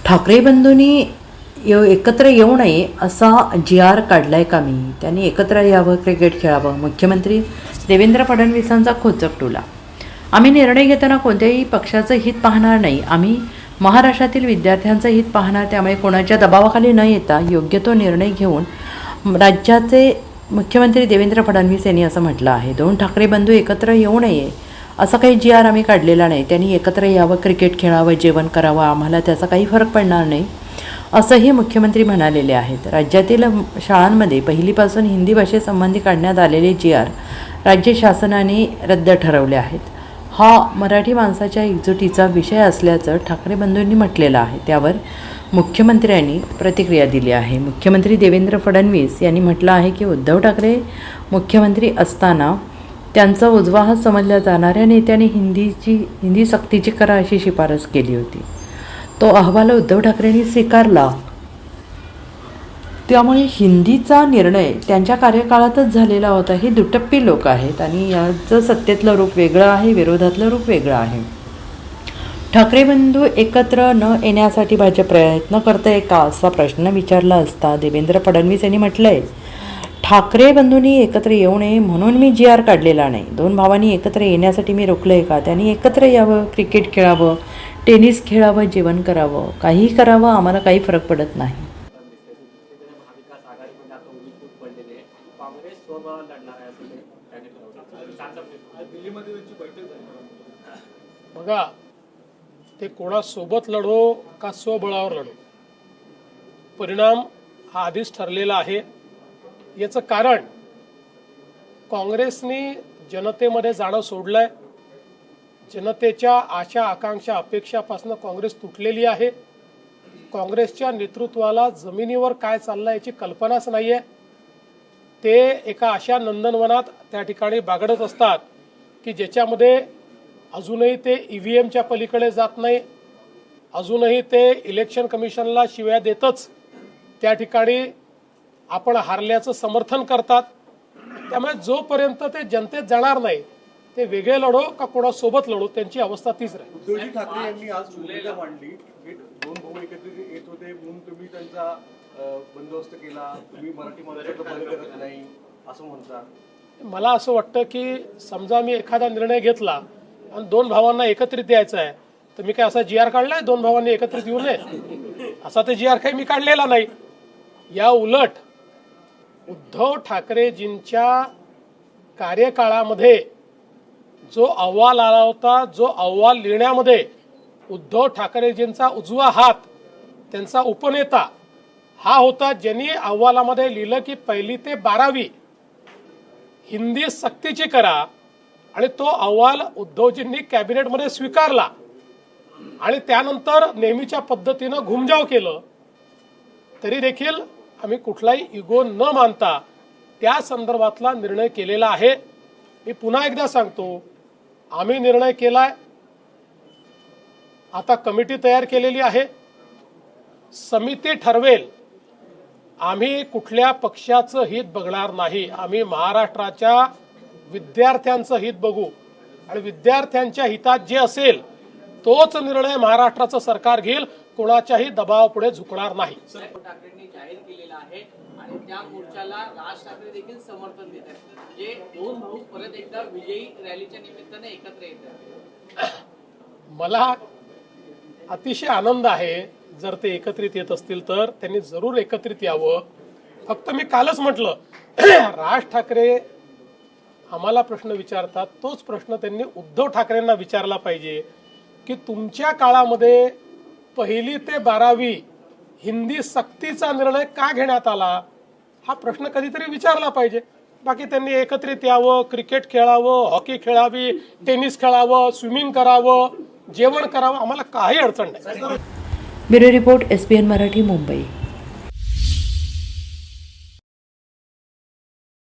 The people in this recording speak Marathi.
ठाकरे बंधूंनी एकत्र येऊ नये असा GR काढलाय का मी? त्यांनी एकत्र यावं, क्रिकेट खेळावं. मुख्यमंत्री देवेंद्र फडणवीसांचा खोचक टोला. आम्ही निर्णय घेताना कोणत्याही पक्षाचं हित पाहणार नाही. आम्ही महाराष्ट्रातील विद्यार्थ्यांचं हित पाहणार. त्यामुळे कोणाच्या दबावाखाली न येता योग्य तो निर्णय घेऊन राज्याचे मुख्यमंत्री देवेंद्र फडणवीस यांनी असं म्हटलं आहे. दोन ठाकरे बंधू एकत्र येऊ नये असं काही GR आम्ही काढलेला नाही. त्यांनी एकत्र यावं, क्रिकेट खेळावं, जेवण करावं, आम्हाला त्याचा काही फरक पडणार नाही असंही मुख्यमंत्री म्हणालेले आहेत. राज्यातील शाळांमध्ये पहिलीपासून हिंदी भाषेसंबंधी काढण्यात आलेले GR राज्य शासनाने रद्द ठरवले आहेत. हा मराठी माणसाच्या एकजुटीचा विषय असल्याचं ठाकरे बंधूंनी म्हटलेलं आहे. त्यावर मुख्यमंत्र्यांनी प्रतिक्रिया दिली आहे. मुख्यमंत्री देवेंद्र फडणवीस यांनी म्हटलं आहे की उद्धव ठाकरे मुख्यमंत्री असताना त्यांचा उजवा हात समजल्या जाणाऱ्या नेत्याने हिंदी सक्तीची करा अशी शिफारस केली होती. तो अहवाल उद्धव ठाकरेंनी स्वीकारला. त्यामुळे हिंदीचा निर्णय त्यांच्या कार्यकाळातच झालेला होता. हे दुटप्पी लोक आहेत आणि याचं सत्तेतलं रूप वेगळं आहे, विरोधातलं रूप वेगळं आहे. ठाकरे बंधू एकत्र न येण्यासाठी भाजप प्रयत्न करते का असा प्रश्न विचारला असता देवेंद्र फडणवीस यांनी म्हटलंय, ठाकरे बंधूंनी एकत्र येऊ नये म्हणून मी GR काढलेला नाही. दोन भावांनी एकत्र येण्यासाठी मी रोखलंय का? त्यांनी एकत्र यावं, क्रिकेट खेळावं, टेनिस खेळावं, जेवण करावं, काहीही करावं, आम्हाला काही फरक पडत नाही. बघा, ते कोणासोबत लढो का स्वबळावर लढो, परिणाम हा आधीच ठरलेला आहे. याचं कारण काँग्रेसने जनतेमध्ये जाणं सोडलंय. जनतेच्या आशा आकांक्षा अपेक्षापासून काँग्रेस तुटलेली आहे. काँग्रेसच्या नेतृत्वाला जमिनीवर काय चाललंय याची कल्पनाच नाहीये. ते एका अशा नंदनवनात त्या ठिकाणी बागडत असतात की ज्याच्यामध्ये अजूनही ते EVMच्या पलीकडे जात नाही. अजूनही ते इलेक्शन कमिशनला शिव्या देतच त्या ठिकाणी आपण हारल्याचं समर्थन करतात. त्यामुळे जोपर्यंत ते जनतेत जाणार नाही, ते वेगळे लढो का कोणासोबत लढो, त्यांची अवस्था तीच राहील. उद्धवजी ठाकरे यांनी आज भूमिका मांडली की दोन भाऊ एकत्रित येत होते म्हणून तुम्ही त्यांचा बंदोबस्त केला, तुम्ही मराठी माणसाचं बंद करत नाही असं म्हणता. मला असं वाटतं की समजा मी एखादा निर्णय घेतला आणि दोन भावांना एकत्रित यायचं आहे, तर मी काय असा GR काढलाय दोन भावांनी एकत्रित येऊ नये असा ते GR काही मी काढलेला नाही. या उलट उद्धव ठाकरेजींच्या कार्यकाळामध्ये जो अहवाल आला होता, जो अहवाल लिहिण्यामध्ये उद्धव ठाकरेजींचा उजवा हात, त्यांचा उपनेता हा होता, ज्यांनी अहवालामध्ये लिहिलं की 1ली ते 12वी हिंदी सक्तीची करा. आणि तो अहवाल उद्धवजींनी कॅबिनेटमध्ये स्वीकारला आणि त्यानंतर नेहमीच्या पद्धतीनं घुमजाव केलं. तरी देखील आम्ही कुठलाही इगो न मानता त्या संदर्भातला निर्णय केलेला आहे. मी पुन्हा एकदा सांगतो, आम्ही निर्णय केलाय. आता कमिटी तयार केलेली आहे, समिती ठरवेल. आम्ही कुठल्या पक्षाचं हित बघणार नाही. आम्ही महाराष्ट्राच्या विद्यार्थ्यांचं हित बघू आणि विद्यार्थ्यांच्या हितात जे असेल तोच निर्णय महाराष्ट्राचं सरकार घेईल. कोणाच्याही दबावापुढे झुकणार नाही. ठाकरेंनी जाहीर केलेला आहे आणि त्या मोर्चाला राज ठाकरे देखील समर्थन देत आहेत. जे दोन भाऊ परत एकदा विजयी रॅलीच्या निमित्ताने एकत्र येत आहेत. मला अतिशय आनंद आहे जर ते एकत्रित येत असतील तर. त्यांनी जरूर एकत्रित यावं. फक्त मी कालच म्हटलं, राज ठाकरे आम्हाला प्रश्न विचारतात, तोच प्रश्न त्यांनी उद्धव ठाकरेंना विचारला पाहिजे की तुमच्या काळामध्ये 1ली ते 12वी हिंदी सक्तीचा निर्णय का घेण्यात आला, हा प्रश्न कधीतरी विचारला पाहिजे. बाकी त्यांनी एकत्रित यावं, क्रिकेट खेळावं, हॉकी खेळावी, टेनिस खेळावं, स्विमिंग करावं, जेवण करावं, आम्हाला काही अडचण नाही. Bureau report SBN Marathi, Mumbai.